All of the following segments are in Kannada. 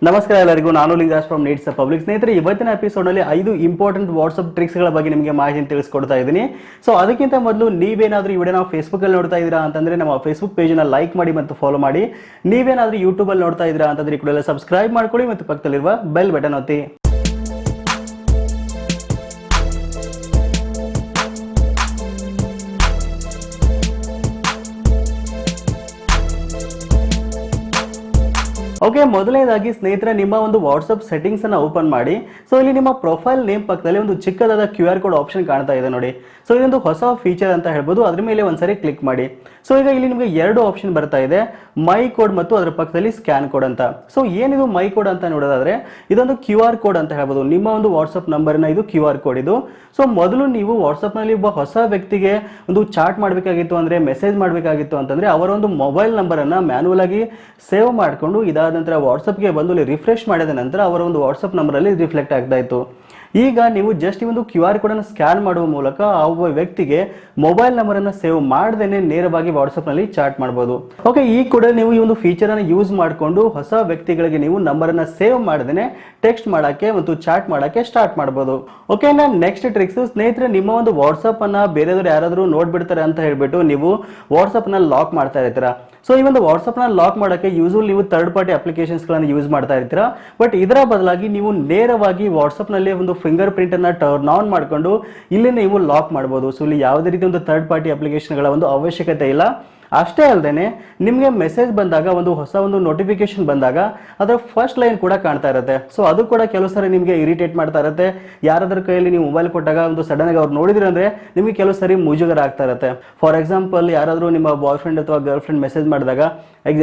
ನಮಸ್ಕಾರ ಎಲ್ಲರಿಗೂ, ನಾನು ಲಿಂಗರಾಜ್ ಫ್ರಮ್ ನೀಡ್ಸ್ ಪಬ್ಲಿಕ್. ಸ್ನೇಹಿತರೆ, ಇವತ್ತಿನ ಎಪಿಸೋಡ್ನಲ್ಲಿ 5 ಇಂಪಾರ್ಟೆಂಟ್ ವಾಟ್ಸ್ಆಪ್ ಟ್ರಿಕ್ಸ್ಗಳ ಬಗ್ಗೆ ನಿಮಗೆ ಮಾಹಿತಿ ತಿಳಿಸ್ಕೊಡ್ತಾ ಇದ್ದೀನಿ. ಸೊ ಅದಕ್ಕಿಂತ ಮೊದಲು ನೀವೇನಾದರೂ ಈ ವಿಡಿಯೋನ ಫೇಸ್ಬುಕ್ಕಲ್ಲಿ ನೋಡ್ತಾ ಇದ್ದೀರಾ ಅಂತಂದ್ರೆ ನಮ್ಮ ಫೇಸ್ಬುಕ್ ಪೇಜನ್ನು ಲೈಕ್ ಮಾಡಿ ಮತ್ತು ಫಾಲೋ ಮಾಡಿ. ನೀವೇನಾದರೂ ಯೂಟ್ಯೂಬಲ್ಲಿ ನೋಡ್ತಾ ಇದ್ದೀರಾ ಅಂತಂದ್ರೆ ಈ ಕೂಡ ಸಬ್ಸ್ಕ್ರೈಬ್ ಮಾಡ್ಕೊಳ್ಳಿ ಮತ್ತು ಪಕ್ಕದಲ್ಲಿರುವ ಬೆಲ್ ಬಟನ್ ಒತ್ತಿ. ಓಕೆ, ಮೊದಲನೇದಾಗಿ ಸ್ನೇಹಿತರೆ, ನಿಮ್ಮ ಒಂದು ವಾಟ್ಸ್ಆಪ್ ಸೆಟ್ಟಿಂಗ್ಸ್ ಅನ್ನು ಓಪನ್ ಮಾಡಿ. ಸೊ ಇಲ್ಲಿ ನಿಮ್ಮ ಪ್ರೊಫೈಲ್ ನೇಮ್ ಪಕ್ಕದಲ್ಲಿ ಒಂದು ಚಿಕ್ಕದಾದ QR ಕೋಡ್ ಆಪ್ಷನ್ ಕಾಣ್ತಾ ಇದೆ ನೋಡಿ. ಸೊ ಇದೊಂದು ಹೊಸ ಫೀಚರ್ ಅಂತ ಹೇಳ್ಬೋದು. ಅದ್ರ ಮೇಲೆ ಒಂದ್ಸರಿ ಕ್ಲಿಕ್ ಮಾಡಿ. ಸೊ ಈಗ ಇಲ್ಲಿ ನಿಮಗೆ 2 ಆಪ್ಷನ್ ಬರ್ತಾ ಇದೆ, ಮೈ ಕೋಡ್ ಮತ್ತು ಅದರ ಪಕ್ಕದಲ್ಲಿ ಸ್ಕ್ಯಾನ್ ಕೋಡ್ ಅಂತ. ಸೊ ಏನಿದು ಮೈ ಕೋಡ್ ಅಂತ ನೋಡೋದಾದ್ರೆ ಇದೊಂದು QR ಕೋಡ್ ಅಂತ ಹೇಳ್ಬೋದು. ನಿಮ್ಮ ಒಂದು ವಾಟ್ಸ್ಆಪ್ ನಂಬರ್ನ ಇದು QR ಕೋಡ್ ಇದು. ಸೊ ಮೊದಲು ನೀವು ವಾಟ್ಸ್ಆಪ್ ನಲ್ಲಿ ಒಬ್ಬ ಹೊಸ ವ್ಯಕ್ತಿಗೆ ಒಂದು ಚಾಟ್ ಮಾಡಬೇಕಾಗಿತ್ತು ಅಂದ್ರೆ, ಮೆಸೇಜ್ ಮಾಡಬೇಕಾಗಿತ್ತು ಅಂತಂದ್ರೆ ಅವರ ಒಂದು ಮೊಬೈಲ್ ನಂಬರ್ ಅನ್ನ ಮ್ಯಾನ್ಯುವಲ್ ಆಗಿ ಸೇವ್ ಮಾಡಿಕೊಂಡು ಇದಾದ ನಂತರ ವಾಟ್ಸ್ಆಪ್ಗೆ ಬಂದು ರಿಫ್ರೆಶ್ ಮಾಡಿದ ನಂತರ ಅವರ ಒಂದು ವಾಟ್ಸ್ಆಪ್ ನಂಬರ್ ಅಲ್ಲಿ ರಿಫ್ಲೆಕ್ಟ್ ಆಗ್ತಾ ಇತ್ತು. ಈಗ ನೀವು ಜಸ್ಟ್ ಈ ಒಂದು QR ಕೋಡ್ ಅನ್ನು ಸ್ಕ್ಯಾನ್ ಮಾಡುವ ಮೂಲಕ ಆ ಒಬ್ಬ ವ್ಯಕ್ತಿಗೆ ಮೊಬೈಲ್ ನಂಬರ್ ಅನ್ನು ಸೇವ್ ಮಾಡದೇನೆ ನೇರವಾಗಿ ವಾಟ್ಸ್ಆಪ್ ನಲ್ಲಿ ಚಾಟ್ ಮಾಡಬಹುದು. ಓಕೆ, ಈ ಕೂಡ ನೀವು ಈ ಒಂದು ಫೀಚರ್ ಅನ್ನು ಯೂಸ್ ಮಾಡಿಕೊಂಡು ಹೊಸ ವ್ಯಕ್ತಿಗಳಿಗೆ ನೀವು ನಂಬರ್ ಅನ್ನ ಸೇವ್ ಮಾಡದೇನೆ ಟೆಕ್ಸ್ಟ್ ಮಾಡಕ್ಕೆ ಮತ್ತು ಚಾಟ್ ಮಾಡಕ್ಕೆ ಸ್ಟಾರ್ಟ್ ಮಾಡಬಹುದು. ಓಕೆ, ನೆಕ್ಸ್ಟ್ ಟ್ರಿಕ್ಸ್ ಸ್ನೇಹಿತರೆ, ನಿಮ್ಮ ಒಂದು ವಾಟ್ಸ್ಆಪ್ ಅನ್ನ ಬೇರೆಯವರು ಯಾರಾದರೂ ನೋಡ್ಬಿಡ್ತಾರೆ ಅಂತ ಹೇಳ್ಬಿಟ್ಟು ನೀವು ವಾಟ್ಸ್ಆಪ್ ನ ಲಾಕ್ ಮಾಡ್ತಾ ಇರ್ತೀರಾ. ಸೊ ಈ ಒಂದು ವಾಟ್ಸ್ಆಪ್ ನ ಲಾಕ್ ಮಾಡಕ್ಕೆ ಯೂಶುವಲಿ ನೀವು ಥರ್ಡ್ ಪಾರ್ಟಿ ಅಪ್ಲಿಕೇಶನ್ಸ್ ಗಳನ್ನ ಯೂಸ್ ಮಾಡ್ತಾ ಇರ್ತೀರಾ. ಬಟ್ ಇದರ ಬದಲಾಗಿ ನೀವು ನೇರವಾಗಿ ವಾಟ್ಸ್ಆಪ್ ನಲ್ಲಿ ಒಂದು ಫಿಂಗರ್ ಪ್ರಿಂಟ್ ಅನ್ನ ಟರ್ನ್ ಆನ್ ಮಾಡ್ಕೊಂಡು ಇಲ್ಲಿ ನೀವು ಲಾಕ್ ಮಾಡಬಹುದು. ಸೊ ಇಲ್ಲಿ ಯಾವುದೇ ರೀತಿ ಒಂದು ಥರ್ಡ್ ಪಾರ್ಟಿ ಅಪ್ಲಿಕೇಶನ್ ಗಳ ಒಂದು ಅವಶ್ಯಕತೆ ಇಲ್ಲ. ಅಷ್ಟೇ ಅಲ್ಲದೆ ನಿಮಗೆ ಮೆಸೇಜ್ ಬಂದಾಗ ಒಂದು ಹೊಸ ಒಂದು ನೋಟಿಫಿಕೇಶನ್ ಬಂದಾಗ ಅದರ ಫಸ್ಟ್ ಲೈನ್ ಕೂಡ ಕಾಣ್ತಾ ಇರುತ್ತೆ. ಸೊ ಅದು ಕೂಡ ಕೆಲವು ಸರಿ ನಿಮಗೆ ಇರಿಟೇಟ್ ಮಾಡ್ತಾ ಇರುತ್ತೆ. ಯಾರಾದ್ರೂ ಕೈಯಲ್ಲಿ ನೀವು ಮೊಬೈಲ್ ಕೊಟ್ಟಾಗ ಒಂದು ಸಡನ್ ಆಗಿ ಅವ್ರು ನೋಡಿದ್ರೆ ಅಂದ್ರೆ ನಿಮಗೆ ಕೆಲವು ಸರಿ ಮುಜುಗರ ಆಗ್ತಾ ಇರುತ್ತೆ. ಫಾರ್ ಎಕ್ಸಾಂಪಲ್, ಯಾರಾದ್ರೂ ನಿಮ್ಮ ಬಾಯ್ ಫ್ರೆಂಡ್ ಅಥವಾ ಗರ್ಲ್ ಫ್ರೆಂಡ್ ಮೆಸೇಜ್ ಮಾಡಿದಾಗ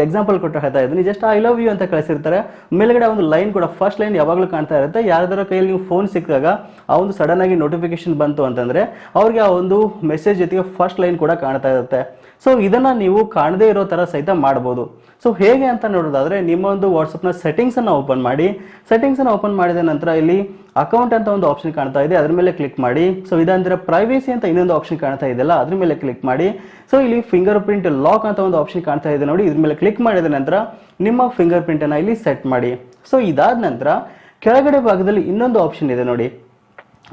ಎಕ್ಸಾಂಪಲ್ ಕೊಟ್ಟು ಹೇಳ್ತಾ ಇದ್ದೀನಿ, ಜಸ್ಟ್ ಐ ಲವ್ ಯು ಅಂತ ಕಳಿಸಿರ್ತಾರೆ. ಮೇಲ್ಗಡೆ ಒಂದು ಲೈನ್ ಕೂಡ ಫಸ್ಟ್ ಲೈನ್ ಯಾವಾಗಲೂ ಕಾಣ್ತಾ ಇರುತ್ತೆ. ಯಾರಾದ್ರೂ ಕೈಯಲ್ಲಿ ನೀವು ಫೋನ್ ಸಿಕ್ಕಿದಾಗ ಆ ಒಂದು ಸಡನ್ ಆಗಿ ನೋಟಿಫಿಕೇಶನ್ ಬಂತು ಅಂತಂದ್ರೆ ಅವ್ರಿಗೆ ಆ ಒಂದು ಮೆಸೇಜ್ ಜೊತೆಗೆ ಫಸ್ಟ್ ಲೈನ್ ಕೂಡ ಕಾಣ್ತಾ ಇರುತ್ತೆ. ಸೊ ಇದನ್ನ ನೀವು ಕಾಣದೇ ಇರೋ ತರ ಸಹಿತ ಮಾಡಬಹುದು. ಸೊ ಹೇಗೆ ಅಂತ ನೋಡೋದಾದ್ರೆ, ನಿಮ್ಮ ಒಂದು ವಾಟ್ಸ್ಆಪ್ ನ ಸೆಟ್ಟಿಂಗ್ಸ್ ಅನ್ನ ಓಪನ್ ಮಾಡಿ. ಸೆಟ್ಟಿಂಗ್ಸ್ ಅನ್ನ ಓಪನ್ ಮಾಡಿದ ನಂತರ ಇಲ್ಲಿ ಅಕೌಂಟ್ ಅಂತ ಒಂದು ಆಪ್ಷನ್ ಕಾಣ್ತಾ ಇದೆ, ಅದ್ರ ಮೇಲೆ ಕ್ಲಿಕ್ ಮಾಡಿ. ಸೊ ಇದಂದ್ರೆ ಪ್ರೈವೇಸಿ ಅಂತ ಇನ್ನೊಂದು ಆಪ್ಷನ್ ಕಾಣ್ತಾ ಇದೆಯಲ್ಲ, ಅದ್ರ ಮೇಲೆ ಕ್ಲಿಕ್ ಮಾಡಿ. ಸೊ ಇಲ್ಲಿ ಫಿಂಗರ್ ಪ್ರಿಂಟ್ ಲಾಕ್ ಅಂತ ಒಂದು ಆಪ್ಷನ್ ಕಾಣ್ತಾ ಇದೆ ನೋಡಿ, ಇದ್ರ ಮೇಲೆ ಕ್ಲಿಕ್ ಮಾಡಿದ ನಂತರ ನಿಮ್ಮ ಫಿಂಗರ್ ಪ್ರಿಂಟ್ ಅನ್ನ ಇಲ್ಲಿ ಸೆಟ್ ಮಾಡಿ. ಸೊ ಇದಾದ ನಂತರ ಕೆಳಗಡೆ ಭಾಗದಲ್ಲಿ ಇನ್ನೊಂದು ಆಪ್ಷನ್ ಇದೆ ನೋಡಿ.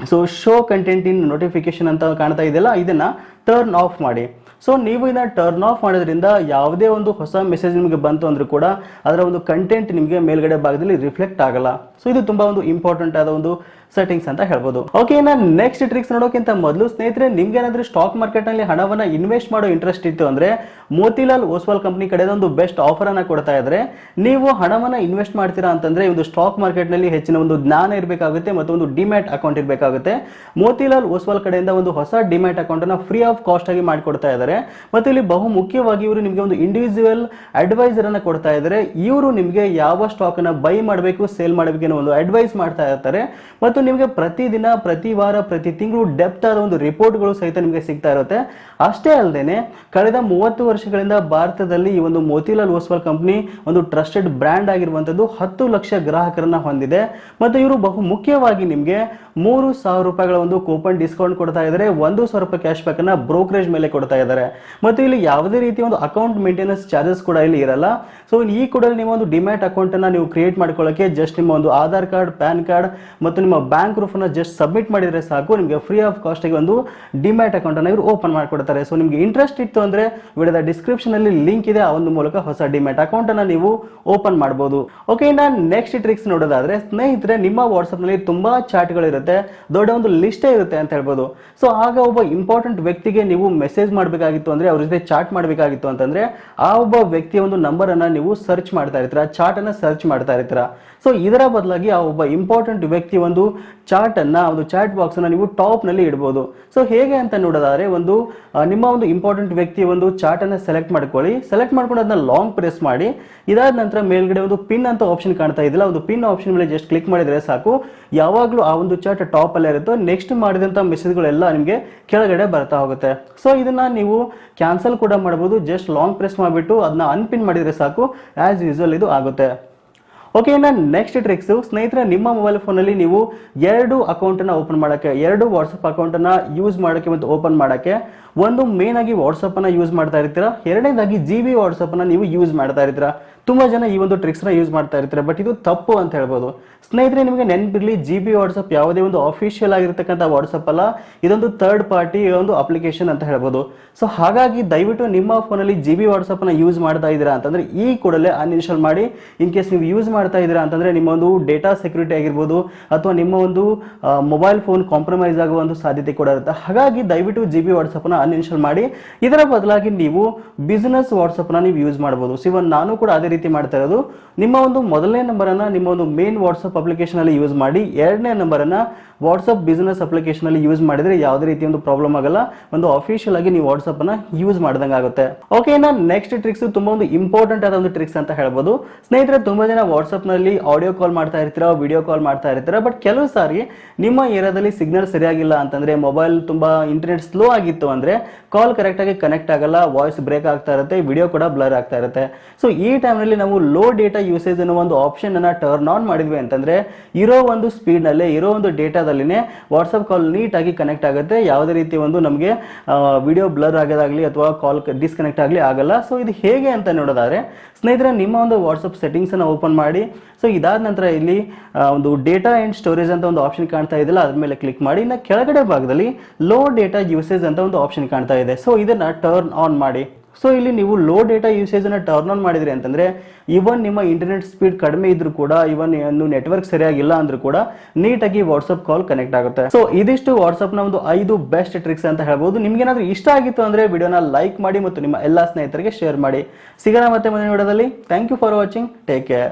So show content in notification ಅಂತ ಕಾಣ್ತಾ ಇದೆಯಲ್ಲ, ಇದನ್ನ ಟರ್ನ್ ಆಫ್ ಮಾಡಿ. ಸೊ ನೀವು ಇದನ್ನ ಟರ್ನ್ ಆಫ್ ಮಾಡೋದ್ರಿಂದ ಯಾವುದೇ ಒಂದು ಹೊಸ ಮೆಸೇಜ್ ನಿಮಗೆ ಬಂತು ಅಂದ್ರೂ ಕೂಡ ಅದರ ಒಂದು ಕಂಟೆಂಟ್ ನಿಮಗೆ ಮೇಲ್ಗಡೆ ಭಾಗದಲ್ಲಿ ರಿಫ್ಲೆಕ್ಟ್ ಆಗಲ್ಲ. ಸೊ ಇದು ತುಂಬಾ ಒಂದು ಇಂಪಾರ್ಟೆಂಟ್ ಆದ ಒಂದು ಸೆಟ್ಟಿಂಗ್ಸ್ ಅಂತ ಹೇಳ್ಬೋದು. ಓಕೆ, ನೆಕ್ಸ್ಟ್ ಟ್ರಿಕ್ಸ್ ನೋಡೋಕ್ಕಿಂತ ಮೊದಲು ಸ್ನೇಹಿತರೆ, ನಿಮ್ಗೆ ಏನಾದ್ರೂ ಸ್ಟಾಕ್ ಮಾರ್ಕೆಟ್ ನಲ್ಲಿ ಹಣವನ್ನ ಇನ್ವೆಸ್ಟ್ ಮಾಡೋ ಇಂಟ್ರೆಸ್ಟ್ ಇತ್ತು ಅಂದ್ರೆ ಮೋತಿಲಾಲ್ ಓಸ್ವಾಲ್ ಕಂಪನಿ ಕಡೆಯಿಂದ ಒಂದು ಬೆಸ್ಟ್ ಆಫರ್ ಅನ್ನ ಕೊಡ್ತಾ ಇದ್ರೆ, ನೀವು ಹಣವನ್ನ ಇನ್ವೆಸ್ಟ್ ಮಾಡ್ತೀರಾ ಅಂತಂದ್ರೆ ಒಂದು ಸ್ಟಾಕ್ ಮಾರ್ಕೆಟ್ ನಲ್ಲಿ ಹೆಚ್ಚಿನ ಒಂದು ಜ್ಞಾನ ಇರಬೇಕಾಗುತ್ತೆ ಮತ್ತು ಒಂದು ಡಿಮ್ಯಾಟ್ ಅಕೌಂಟ್ ಇರಬೇಕಾಗುತ್ತೆ. ಮೋತಿಲಾಲ್ ಓಸ್ವಾಲ್ ಕಡೆಯಿಂದ ಒಂದು ಹೊಸ ಡಿಮ್ಯಾಟ್ ಅಕೌಂಟ್ ಅನ್ನ ಫ್ರೀ ಆಫ್ ಕಾಸ್ಟ್ ಆಗಿ ಮಾಡಿಕೊಡ್ತಾ ಇದ್ದಾರೆ. ಮತ್ತು ಇಲ್ಲಿ ಬಹು ಮುಖ್ಯವಾಗಿ ಇವರು ನಿಮಗೆ ಒಂದು ಇಂಡಿವಿಜುವಲ್ ಅಡ್ವೈಸರ್ ಅನ್ನ ಕೊಡ್ತಾ ಇದ್ದಾರೆ. ಇವರು ನಿಮಗೆ ಯಾವ ಸ್ಟಾಕ್ ಅನ್ನ ಬೈ ಮಾಡಬೇಕು, ಸೇಲ್ ಮಾಡಬೇಕು ಅನ್ನೋ ಒಂದು ಅಡ್ವೈಸ್ ಮಾಡ್ತಾ ಇರ್ತಾರೆ. ಮತ್ತು ನಿಮಗೆ ಪ್ರತಿದಿನ, ಪ್ರತಿ ವಾರ, ಪ್ರತಿ ತಿಂಗಳು ಡೆಪ್ತ್ ಆದ ಒಂದು ರಿಪೋರ್ಟ್ಗಳು ಸಹಿತ ನಿಮಗೆ ಸಿಗ್ತಾ ಇರುತ್ತೆ. ಅಷ್ಟೇ ಅಲ್ಲದೆ ಕಳೆದ 30 ವರ್ಷಗಳಿಂದ ಭಾರತದಲ್ಲಿ ಈ ಒಂದು ಮೋತಿಲಾಲ್ ಓಸ್ವಾಲ್ ಕಂಪನಿ ಒಂದು ಟ್ರಸ್ಟೆಡ್ ಬ್ರ್ಯಾಂಡ್ ಆಗಿರುವಂತದ್ದು 10 ಲಕ್ಷ ಗ್ರಾಹಕರನ್ನ ಹೊಂದಿದೆ. ಮತ್ತು ಇವರು ಬಹು ಮುಖ್ಯವಾಗಿ ನಿಮಗೆ 3,000 ರೂಪಾಯಿಗಳ ಒಂದು ಕೂಪನ್ ಡಿಸ್ಕೌಂಟ್ ಕೊಡ್ತಾ ಇದ್ದಾರೆ. 1,000 ರೂಪಾಯಿ ಕ್ಯಾಶ್ ಬ್ಯಾಕ್ ಅನ್ನ ಬ್ರೋಕರೇಜ್ ಮೇಲೆ ಕೊಡ್ತಾ ಇದ್ದಾರೆ. ಮತ್ತು ಇಲ್ಲಿ ಯಾವುದೇ ರೀತಿಯ ಒಂದು ಅಕೌಂಟ್ ಮೇಂಟೆನೆನ್ಸ್ ಚಾರ್ಜಸ್ ಕೂಡ ಇಲ್ಲಿ ಇರಲ್ಲ. ಸೊ ಈ ಕೂಡ ನೀವು ಒಂದು ಡಿಮ್ಯಾಟ್ ಅಕೌಂಟ್ ಅನ್ನ ನೀವು ಕ್ರಿಯೇಟ್ ಮಾಡ್ಕೊಳ್ಳೋಕೆ ಜಸ್ಟ್ ನಿಮ್ಮ ಒಂದು ಆಧಾರ್ ಕಾರ್ಡ್, ಪ್ಯಾನ್ ಕಾರ್ಡ್ ಮತ್ತು ನಿಮ್ಮ ಬ್ಯಾಂಕ್ ಪ್ರೂಫ್ ಅನ್ನ ಜಸ್ಟ್ ಸಬ್ಮಿಟ್ ಮಾಡಿದ್ರೆ ಸಾಕು, ನಿಮಗೆ ಫ್ರೀ ಆಫ್ ಕಾಸ್ಟ್ ಆಗಿ ಒಂದು ಡಿಮ್ಯಾಟ್ ಅಕೌಂಟ್ ಅನ್ನ ಇವರು ಓಪನ್ ಮಾಡಿಕೊಡ್ತಾರೆ. ಸೊ ನಿಮಗೆ ಇಂಟ್ರೆಸ್ಟ್ ಇತ್ತು ಅಂದ್ರೆ ವಿಡಿಯೋದ ಡಿಸ್ಕ್ರಿಪ್ಷನ್ ಅಲ್ಲಿ ಲಿಂಕ್ ಇದೆ, ಆ ಒಂದು ಮೂಲಕ ಹೊಸ ಡಿಮ್ಯಾಟ್ ಅಕೌಂಟ್ ಅನ್ನ ನೀವು ಓಪನ್ ಮಾಡಬಹುದು. ಓಕೆ, ನೆಕ್ಸ್ಟ್ ಟ್ರಿಕ್ಸ್ ನೋಡೋದಾದ್ರೆ ಸ್ನೇಹಿತರೆ, ನಿಮ್ಮ ವಾಟ್ಸ್ಆಪ್ ನಲ್ಲಿ ತುಂಬಾ ಚಾಟ್ ಗಳು ಇರುತ್ತೆ, ದೊಡ್ಡ ಒಂದು ಲಿಸ್ಟೇ ಇರುತ್ತೆ ಅಂತ ಹೇಳ್ಬೋದು. ಸೊ ಆಗ ಒಬ್ಬ ಇಂಪಾರ್ಟೆಂಟ್ ವ್ಯಕ್ತಿಗೆ ನೀವು ಮೆಸೇಜ್ ಮಾಡಬೇಕಾಗಿತ್ತು ಅಂದ್ರೆ, ಅವ್ರ ಜೊತೆ ಚಾಟ್ ಮಾಡಬೇಕಾಗಿತ್ತು ಅಂತಂದ್ರೆ ಆ ಒಬ್ಬ ವ್ಯಕ್ತಿಯ ಒಂದು ನಂಬರ್ ಅನ್ನ ನೀವು ಸರ್ಚ್ ಮಾಡ್ತಾ ಇರ್ತೀರಾ, ಚಾಟ್ ಅನ್ನ ಸರ್ಚ್ ಮಾಡ್ತಾ ಇರ್ತೀರಾ. ಸೊ ಇದರ ಬದಲಾಗಿ ಆ ಒಬ್ಬ ಇಂಪಾರ್ಟೆಂಟ್ ವ್ಯಕ್ತಿ ಒಂದು ಚಾಟ್ ಅನ್ನ, ಒಂದು ಚಾಟ್ ಬಾಕ್ಸ್ ಅನ್ನ ನೀವು ಟಾಪ್ ನಲ್ಲಿ ಇಡಬಹುದು. ಸೊ ಹೇಗೆ ಅಂತ ನೋಡೋದಾದ್ರೆ, ನಿಮ್ಮ ಒಂದು ಇಂಪಾರ್ಟೆಂಟ್ ವ್ಯಕ್ತಿ ಒಂದು ಚಾಟ್ ಅನ್ನ ಸೆಲೆಕ್ಟ್ ಮಾಡ್ಕೊಳ್ಳಿ. ಸೆಲೆಕ್ಟ್ ಮಾಡ್ಕೊಂಡು ಅದನ್ನ ಲಾಂಗ್ ಪ್ರೆಸ್ ಮಾಡಿ. ಇದಾದ ನಂತರ ಮೇಲ್ಗಡೆ ಒಂದು ಪಿನ್ ಅಂತ ಆಪ್ಷನ್ ಕಾಣ್ತಾ ಇದೆಯಲ್ಲ, ಒಂದು ಪಿನ್ ಆಪ್ಷನ್ ಮೇಲೆ ಜಸ್ಟ್ ಕ್ಲಿಕ್ ಮಾಡಿದ್ರೆ ಸಾಕು, ಯಾವಾಗ್ಲೂ ಆ ಒಂದು ಚಾಟ್ ಟಾಪ್ ಅಲ್ಲೇ ಇರುತ್ತೋ. ನೆಕ್ಸ್ಟ್ ಮಾಡಿದಂತ ಮೆಸೇಜ್ಗಳೆಲ್ಲ ನಿಮಗೆ ಕೆಳಗಡೆ ಬರ್ತಾ ಹೋಗುತ್ತೆ. ಸೊ ಇದನ್ನ ನೀವು ಕ್ಯಾನ್ಸಲ್ ಕೂಡ ಮಾಡಬಹುದು. ಜಸ್ಟ್ ಲಾಂಗ್ ಪ್ರೆಸ್ ಮಾಡಿಬಿಟ್ಟು ಅದನ್ನ ಅನ್ಪಿನ್ ಮಾಡಿದ್ರೆ ಸಾಕು, ಆಸ್ ಯೂಶುವಲ್ ಇದು ಆಗುತ್ತೆ. ಓಕೆ, ನೆಕ್ಸ್ಟ್ ಟ್ರಿಕ್ಸ್ ಸ್ನೇಹಿತರೆ, ನಿಮ್ಮ ಮೊಬೈಲ್ ಫೋನಲ್ಲಿ ನೀವು 2 ಅಕೌಂಟ್ ಅನ್ನ ಓಪನ್ ಮಾಡಕ್ಕೆ, 2 ವಾಟ್ಸ್ಆಪ್ ಅಕೌಂಟ್ ಅನ್ನ ಯೂಸ್ ಮಾಡಕ್ಕೆ ಮತ್ತು ಓಪನ್ ಮಾಡಕ್ಕೆ ಒಂದು ಮೇನ್ ಆಗಿ ವಾಟ್ಸಪ್ ಅನ್ನ ಯೂಸ್ ಮಾಡ್ತಾ ಇರ್ತೀರಾ, ಎರಡನೇದಾಗಿ GB ವಾಟ್ಸಪ್ ಅನ್ನ ನೀವು ಯೂಸ್ ಮಾಡ್ತಾ ಇರ್ತೀರಾ. ತುಂಬಾ ಜನ ಈ ಒಂದು ಟ್ರಿಕ್ಸ್ ನ ಯೂಸ್ ಮಾಡ್ತಾ ಇರ್ತಾರೆ, ಬಟ್ ಇದು ತಪ್ಪು ಅಂತ ಹೇಳ್ಬೋದು. ಸ್ನೇಹಿತರೆ, ನಿಮಗೆ ನೆನಪಿರಲಿ, GB ವಾಟ್ಸಪ್ ಯಾವುದೇ ಒಂದು ಅಫಿಷಿಯಲ್ ಆಗಿರ್ತಕ್ಕಂಥ ವಾಟ್ಸಪ್ ಅಲ್ಲ, ಇದೊಂದು ಥರ್ಡ್ ಪಾರ್ಟಿ ಒಂದು ಅಪ್ಲಿಕೇಶನ್ ಅಂತ ಹೇಳ್ಬೋದು. ಸೊ ಹಾಗಾಗಿ ದಯವಿಟ್ಟು ನಿಮ್ಮ ಫೋನಲ್ಲಿ GB ವಾಟ್ಸಪ್ ನ ಯೂಸ್ ಮಾಡ್ತಾ ಇದ್ದೀರಾ ಅಂತಂದ್ರೆ ಈ ಕೂಡಲೇ ಅನ್ಇನ್ಸ್ಟಾಲ್ ಮಾಡಿ. ಇನ್ ಕೇಸ್ ನೀವು ಯೂಸ್ ಮಾಡ್ತಾ ಇದ್ದೀರಾ ಅಂತಂದ್ರೆ ನಿಮ್ಮ ಒಂದು ಡೇಟಾ ಸೆಕ್ಯೂರಿಟಿ ಆಗಿರ್ಬೋದು ಅಥವಾ ನಿಮ್ಮ ಒಂದು ಮೊಬೈಲ್ ಫೋನ್ ಕಾಂಪ್ರಮೈಸ್ ಆಗುವ ಒಂದು ಸಾಧ್ಯತೆ ಕೂಡ ಇರುತ್ತೆ. ಹಾಗಾಗಿ ದಯವಿಟ್ಟು GB ವಾಟ್ಸಪ್ ನ ಅನ್ಇನ್ಸ್ಟಾಲ್ ಮಾಡಿ. ಇದರ ಬದಲಾಗಿ ನೀವು ಬಿಸಿನೆಸ್ ವಾಟ್ಸಪ್ ನ ನೀವು ಯೂಸ್ ಮಾಡಬಹುದು. ಸಿವನ್ ನಾನು ಕೂಡ ಅದೇ ರೀತಿ ಮಾಡ್ತಾ ಇರೋದು. ನಿಮ್ಮ ಒಂದು ಮೊದಲನೇ ನಂಬರ್ ಅನ್ನ ನಿಮ್ಮ ಒಂದು ಮೇನ್ ವಾಟ್ಸಪ್ ಅಪ್ಲಿಕೇಶನ್ ಅಲ್ಲಿ ಯೂಸ್ ಮಾಡಿ, ಎರಡನೇ ನಂಬರ್ ಅನ್ನ ವಾಟ್ಸಪ್ ಬಿಸಿನೆಸ್ ಅಪ್ಲಿಕೇಶನ್ ಅಲ್ಲಿ ಯೂಸ್ ಮಾಡಿದ್ರೆ ಯಾವುದೇ ರೀತಿ ಒಂದು ಪ್ರಾಬ್ಲಮ್ ಆಗಲ್ಲ. ಒಂದು ಅಫಿಷಿಯಲ್ ಆಗಿ ನೀವು ವಾಟ್ಸಪ್ ಅನ್ನ ಯೂಸ್ ಮಾಡಿದಂಗೆ ಆಗುತ್ತೆ. ಓಕೆ, ನೆಕ್ಸ್ಟ್ ಟ್ರಿಕ್ಸ್ ತುಂಬಾ ಒಂದು ಇಂಪಾರ್ಟೆಂಟ್ ಆದ ಒಂದು ಟ್ರಿಕ್ಸ್ ಅಂತ ಹೇಳ್ಬೋದು. ಸ್ನೇಹಿತರೆ, ತುಂಬಾ ಜನ ವಾಟ್ಸಪ್ ನಲ್ಲಿ ಆಡಿಯೋ ಕಾಲ್ ಮಾಡ್ತಾ ಇರ್ತೀರಾ, ವಿಡಿಯೋ ಕಾಲ್ ಮಾಡ್ತಾ ಇರ್ತೀರಾ, ಬಟ್ ಕೆಲವು ಸಾರಿ ನಿಮ್ಮ ಏರಿಯಾದಲ್ಲಿ ಸಿಗ್ನಲ್ ಸರಿಯಾಗಿಲ್ಲ ಅಂತಂದ್ರೆ, ಮೊಬೈಲ್ ತುಂಬಾ ಇಂಟರ್ನೆಟ್ ಸ್ಲೋ ಆಗಿತ್ತು ಅಂದ್ರೆ ಕಾಲ್ ಕರೆಕ್ಟ್ ಆಗಿ ಕನೆಕ್ಟ್ ಆಗಲ್ಲ, ವಾಯ್ಸ್ ಬ್ರೇಕ್ ಆಗ್ತಾ ಇರುತ್ತೆ, ವಿಡಿಯೋ ಕೂಡ ಬ್ಲರ್ ಆಗ್ತಾ ಇರುತ್ತೆ. ಸೊ ಈ ಟೈಮ್ ನಲ್ಲಿ ನಾವು ಲೋ ಡೇಟಾ ಯೂಸೇಜ್ ಅನ್ನೋ ಒಂದು ಆಪ್ಷನ್ ಅನ್ನ ಟರ್ನ್ ಆನ್ ಮಾಡಿದ್ವಿ ಅಂತಂದ್ರೆ ಇರೋ ಒಂದು ಸ್ಪೀಡ್ ನಲ್ಲೇ, ಇರೋ ಒಂದು ಡೇಟಾದಲ್ಲಿನೇ ವಾಟ್ಸಪ್ ಕಾಲ್ ನೀಟ್ ಆಗಿ ಕನೆಕ್ಟ್ ಆಗುತ್ತೆ. ಯಾವುದೇ ರೀತಿ ಒಂದು ನಮಗೆ ವಿಡಿಯೋ ಬ್ಲರ್ ಆಗೋದಾಗ್ಲಿ ಅಥವಾ ಕಾಲ್ ಡಿಸ್ಕನೆಕ್ಟ್ ಆಗಲಿ ಆಗಲ್ಲ. ಸೊ ಇದು ಹೇಗೆ ಅಂತ ನೋಡೋದಾದ್ರೆ, ಸ್ನೇಹಿತರೆ, ನಿಮ್ಮ ಒಂದು ವಾಟ್ಸಪ್ ಸೆಟ್ಟಿಂಗ್ಸ್ ಅನ್ನ ಓಪನ್ ಮಾಡಿ. ಸೊ ಇದಾದ ನಂತರ ಇಲ್ಲಿ ಒಂದು ಡೇಟಾ ಅಂಡ್ ಸ್ಟೋರೇಜ್ ಅಂತ ಒಂದು ಆಪ್ಷನ್ ಕಾಣ್ತಾ ಇದೆಯಲ್ಲ, ಅದ್ರ ಮೇಲೆ ಕ್ಲಿಕ್ ಮಾಡಿ. ಇನ್ನು ಕೆಳಗಡೆ ಭಾಗದಲ್ಲಿ ಲೋ ಡೇಟಾ ಯೂಸೇಜ್ ಅಂತ ಒಂದು ಆಪ್ಷನ್ ಕಾಣ್ತಾ ಇದೆ. ಸೊ ಇದನ್ನ ಟರ್ನ್ ಆನ್ ಮಾಡಿ. ಸೊ ಇಲ್ಲಿ ನೀವು ಲೋ ಡೇಟಾ ಯೂಸೇಜ್ ಅನ್ನ ಟರ್ನ್ ಆನ್ ಮಾಡಿದ್ರಿ ಅಂತಂದ್ರೆ ಇವನ್ ನಿಮ್ಮ ಇಂಟರ್ನೆಟ್ ಸ್ಪೀಡ್ ಕಡಿಮೆ ಇದ್ರೂ ಕೂಡ, ಇವನ್ ನೆಟ್ವರ್ಕ್ ಸರಿಯಾಗಿಲ್ಲ ಅಂದ್ರೂ ಕೂಡ ನೀಟಾಗಿ ವಾಟ್ಸಪ್ ಕಾಲ್ ಕನೆಕ್ಟ್ ಆಗುತ್ತೆ. ಸೊ ಇದಿಷ್ಟು ವಾಟ್ಸಪ್ ನ ಒಂದು 5 ಬೆಸ್ಟ್ ಟ್ರಿಕ್ಸ್ ಅಂತ ಹೇಳ್ಬೋದು. ನಿಮ್ಗೆ ಏನಾದ್ರೂ ಇಷ್ಟ ಆಗಿತ್ತು ಅಂದ್ರೆ ವಿಡಿಯೋನ ಲೈಕ್ ಮಾಡಿ ಮತ್ತು ನಿಮ್ಮ ಎಲ್ಲಾ ಸ್ನೇಹಿತರಿಗೆ ಶೇರ್ ಮಾಡಿ. ಸಿಗೋಣ ಮತ್ತೆ ಮುಂದಿನ ವಿಡಿಯೋದಲ್ಲಿ. Thank you for watching. Take care.